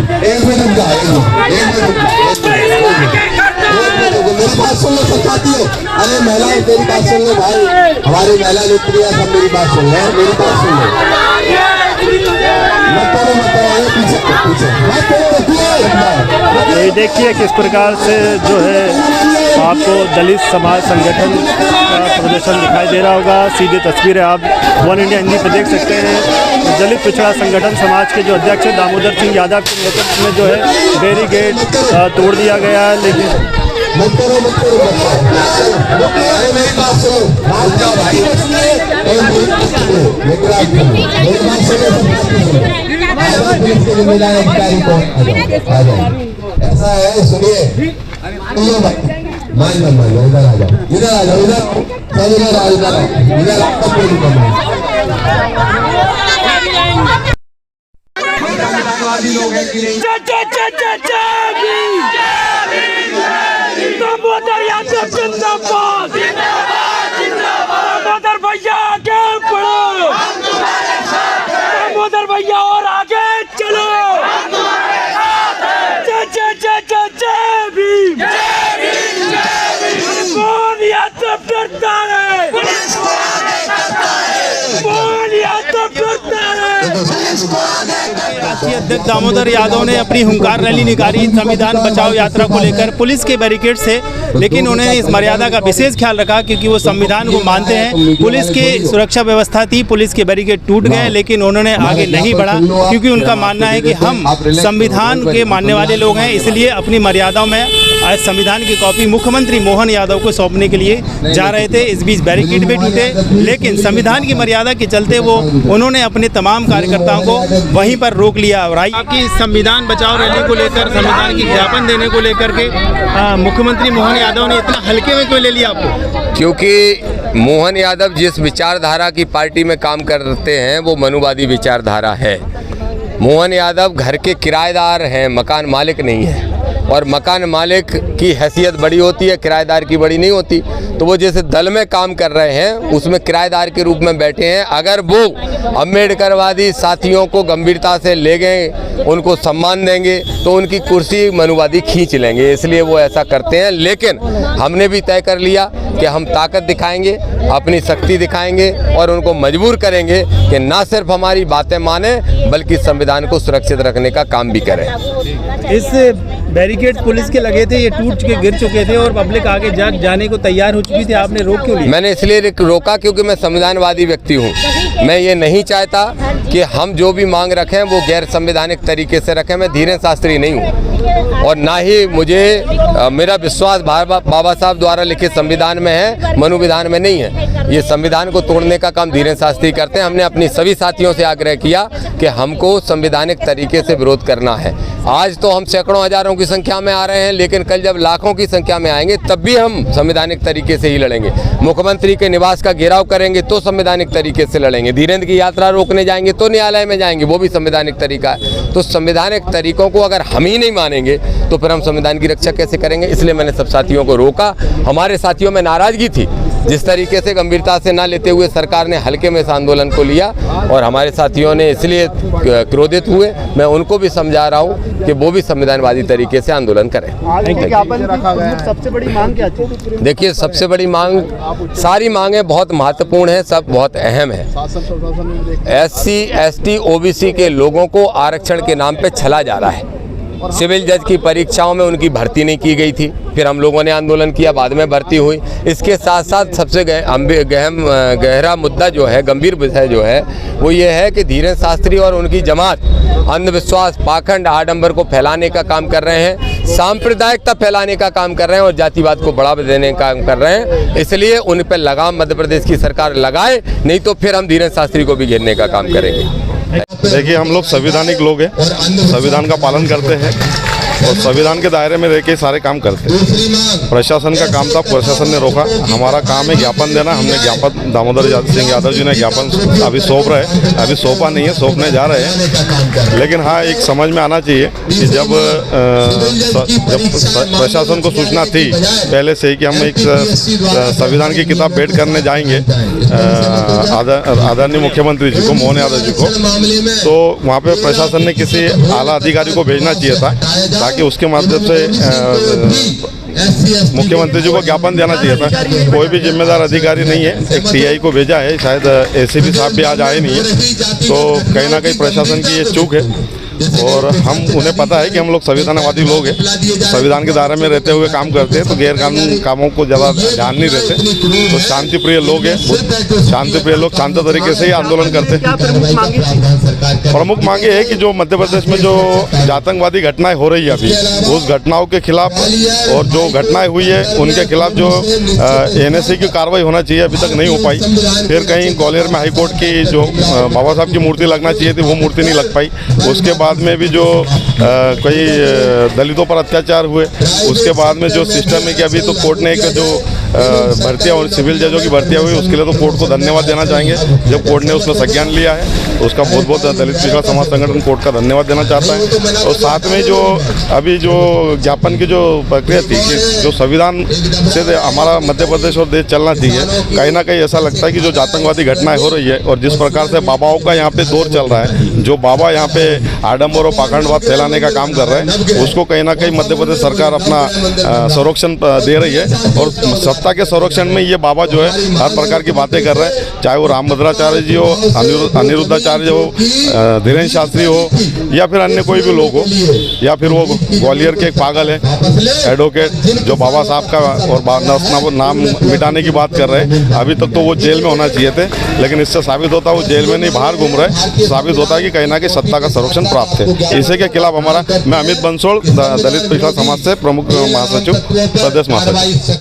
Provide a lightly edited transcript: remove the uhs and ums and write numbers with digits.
मेरी बात सुन लो सब साथियों। अरे महिलाएं मेरी बात सुन लो भाई, हमारी महिला नेत्रियां सब मेरी बात सुन लो, मेरी बात सुन लो। मत करो पीछे मत करो। ये देखिए किस प्रकार से जो है आपको दलित समाज संगठन का प्रदर्शन दिखाई दे रहा होगा। सीधी तस्वीरें आप वन इंडिया हिंदी पर देख सकते हैं। दलित पिछड़ा संगठन समाज के जो अध्यक्ष दामोदर सिंह यादव के नेतृत्व में जो है बैरिकेड तोड़ दिया गया है। लेकिन मत करो मेरी बात सुनो, अधिकारी को ऐसा है, सुनिए मान लो इधर आ जाओ, इधर आ जाओ, इधर सब इधर आपका कोई नहीं करना। लोग हैं कि नहीं दामोदर यादव जिंदाबाद, दामोदर भैया आगे बढ़ो, दामोदर भैया और आगे चलो। जय भीम, कौन यादव डरता है, कौन यादव डरता है। राष्ट्रीय अध्यक्ष दामोदर यादव ने अपनी हुंकार रैली निकाली संविधान बचाओ यात्रा को लेकर पुलिस के बैरिकेड से, लेकिन उन्होंने इस मर्यादा का विशेष ख्याल रखा क्योंकि वो संविधान को मानते हैं। पुलिस की सुरक्षा व्यवस्था थी, पुलिस के बैरिकेड टूट गए, लेकिन उन्होंने आगे नहीं बढ़ा क्योंकि उनका मानना है कि हम संविधान के मानने वाले लोग हैं, इसलिए अपनी मर्यादाओं में आज संविधान की कॉपी मुख्यमंत्री मोहन यादव को सौंपने के लिए जा रहे थे। इस बीच बैरिकेड भी टूटे, लेकिन संविधान की मर्यादा के चलते उन्होंने अपने तमाम कार्यकर्ताओं को वहीं पर रोक लिया। और आपकी संविधान बचाओ रैली को लेकर, संविधान की ज्ञापन देने को लेकर के मुख्यमंत्री मोहन यादव ने इतना हल्के में क्यों ले लिया आपको? क्योंकि मोहन यादव जिस विचारधारा की पार्टी में काम करते हैं वो मनुवादी विचारधारा है। मोहन यादव घर के किराएदार हैं, मकान मालिक नहीं है, और मकान मालिक की हैसियत बड़ी होती है, किराएदार की बड़ी नहीं होती। तो वो जैसे दल में काम कर रहे हैं उसमें किराएदार के रूप में बैठे हैं। अगर वो अम्बेडकरवादी साथियों को गंभीरता से ले गए, उनको सम्मान देंगे तो उनकी कुर्सी मनुवादी खींच लेंगे, इसलिए वो ऐसा करते हैं। लेकिन हमने भी तय कर लिया कि हम ताकत दिखाएंगे, अपनी शक्ति दिखाएंगे और उनको मजबूर करेंगे कि ना सिर्फ हमारी बातें माने बल्कि संविधान को सुरक्षित रखने का काम भी करें। इस बैरिकेड पुलिस के लगे थे, ये टूट चुके, गिर चुके थे और पब्लिक आगे जाने को तैयार हो चुकी थी, आपने रोक क्यों लिया? मैंने इसलिए रोका क्योंकि मैं संविधानवादी व्यक्ति हूँ। मैं ये नहीं चाहता कि हम जो भी मांग रखें वो गैर संवैधानिक तरीके से रखें। मैं धीरेन्द्र शास्त्री नहीं हूँ और ना ही मुझे मेरा विश्वास बाबा साहब द्वारा लिखित संविधान में है, मनुविधान में नहीं है। ये संविधान को तोड़ने का काम धीरेन्द्र शास्त्री करते हैं। हमने अपनी सभी साथियों से आग्रह किया कि हमको संवैधानिक तरीके से विरोध करना है। आज तो हम सैकड़ों हजारों की संख्या में आ रहे हैं, लेकिन कल जब लाखों की संख्या में आएंगे तब भी हम संवैधानिक तरीके से ही लड़ेंगे। मुख्यमंत्री के निवास का घेराव करेंगे तो संवैधानिक तरीके से लड़ेंगे। धीरेन्द्र की यात्रा रोकने जाएंगे तो न्यायालय में जाएंगे, वो भी संवैधानिक तरीका है। तो संवैधानिक तरीकों को अगर हम ही नहीं मानेंगे तो फिर हम संविधान की रक्षा कैसे करेंगे? इसलिए मैंने सब साथियों को रोका। हमारे साथियों में नाराजगी थी, जिस तरीके से गंभीरता से ना लेते हुए सरकार ने हल्के में इस आंदोलन को लिया और हमारे साथियों ने इसलिए क्रोधित हुए। मैं उनको भी समझा रहा हूँ कि वो भी संविधानवादी तरीके से आंदोलन करें। सबसे बड़ी मांग क्या थी? देखिए, सबसे बड़ी मांग, सारी मांगें बहुत महत्वपूर्ण हैं, सब बहुत अहम है। SC, ST, OBC के लोगों को आरक्षण के नाम पे छला जा रहा है। सिविल जज की परीक्षाओं में उनकी भर्ती नहीं की गई थी, फिर हम लोगों ने आंदोलन किया, बाद में भर्ती हुई। इसके साथ साथ सबसे गहरा मुद्दा जो है, गंभीर विषय जो है, वो ये है कि धीरेन्द्र शास्त्री और उनकी जमात अंधविश्वास, पाखंड, आडंबर को फैलाने का काम कर रहे हैं, सांप्रदायिकता फैलाने का काम कर रहे हैं और जातिवाद को बढ़ावा देने का काम कर रहे हैं। इसलिए उन पर लगाम मध्य प्रदेश की सरकार लगाए, नहीं तो फिर हम धीरेन्द्र शास्त्री को भी घेरने का काम करेंगे। देखिए, हम लोग संवैधानिक लोग हैं, संविधान का पालन करते हैं और संविधान के दायरे में रह के सारे काम करते हैं। दूसरी मांग प्रशासन का काम था, प्रशासन ने रोका। हमारा काम है ज्ञापन देना। हमने ज्ञापन दामोदर सिंह यादव जी ने ज्ञापन अभी सौंप रहे, अभी सौंपा नहीं है, सौंपने जा रहे हैं। लेकिन हाँ, एक समझ में आना चाहिए कि जब प्रशासन को सूचना थी पहले से ही कि हम एक संविधान की किताब भेंट करने जाएंगे आदरणीय मुख्यमंत्री जी को, मोहन यादव जी को, तो वहाँ पे प्रशासन ने किसी आला अधिकारी को भेजना चाहिए था ताकि उसके माध्यम से मुख्यमंत्री जी को ज्ञापन देना चाहिए था। कोई भी जिम्मेदार अधिकारी नहीं है, एक टीआई को भेजा है, शायद एसीपी साहब भी आज आए नहीं है, तो कहीं ना कहीं प्रशासन की ये चूक है। और हम उन्हें पता है कि हम लोग संविधानवादी लोग हैं, संविधान के दायरे में रहते हुए काम करते हैं, तो गैर कानून कामों को ज़्यादा ध्यान नहीं देते। तो शांति प्रिय लोग हैं, शांति प्रिय लोग शांत तरीके से ही आंदोलन करते हैं। प्रमुख मांगे है कि जो मध्य प्रदेश में जो आतंकवादी घटनाएं हो रही है अभी, उस घटनाओं के खिलाफ और जो घटनाएं हुई है उनके खिलाफ जो एनएसए की कार्रवाई होना चाहिए, अभी तक नहीं हो पाई। फिर कहीं ग्वालियर में हाईकोर्ट की जो बाबा साहब की मूर्ति लगना चाहिए थी, वो मूर्ति नहीं लग पाई। उसके बाद में भी जो कई दलितों पर अत्याचार हुए, उसके बाद में जो सिस्टम है कि अभी तो कोर्ट ने एक जो भर्तियाँ और सिविल जजों की भर्तियाँ हुई, उसके लिए तो कोर्ट को धन्यवाद देना चाहेंगे। जब कोर्ट ने उसमें संज्ञान लिया है तो उसका बहुत बहुत दलित पिछड़ा समाज संगठन कोर्ट का धन्यवाद देना चाहता है। और साथ में जो अभी जो ज्ञापन की जो प्रक्रिया थी कि जो संविधान से हमारा मध्य प्रदेश और देश चलना चाहिए, कहीं ना कहीं ऐसा लगता है कि जो आतंकवादी घटनाएं हो रही है और जिस प्रकार से बाबाओं का यहाँ पे दौर चल रहा है, जो बाबा यहाँ पे आडंबर और पाखंडवाद फैलाने का काम कर रहे हैं, उसको कहीं ना कहीं मध्य प्रदेश सरकार अपना संरक्षण दे रही है। और सत्ता के संरक्षण में ये बाबा जो है हर प्रकार की बातें कर रहे हैं, चाहे वो रामभद्राचार्य जी हो, अनिरुद्धाचार्य हो, धीरेन्द्र शास्त्री हो, या फिर अन्य कोई भी लोग हो, या फिर वो ग्वालियर के एक पागल है एडवोकेट जो बाबा साहब का और नाम मिटाने की बात कर रहे हैं। अभी तक तो वो जेल में होना चाहिए थे, लेकिन इससे साबित होता है वो जेल में नहीं बाहर घूम रहे। साबित होता है कि कहीं ना कहीं सत्ता का संरक्षण प्राप्त है। इसी के खिलाफ हमारा, मैं अमित बंसोड़, दलित पिछड़ा समाज से प्रमुख महासचिव, प्रदेश महासचिव।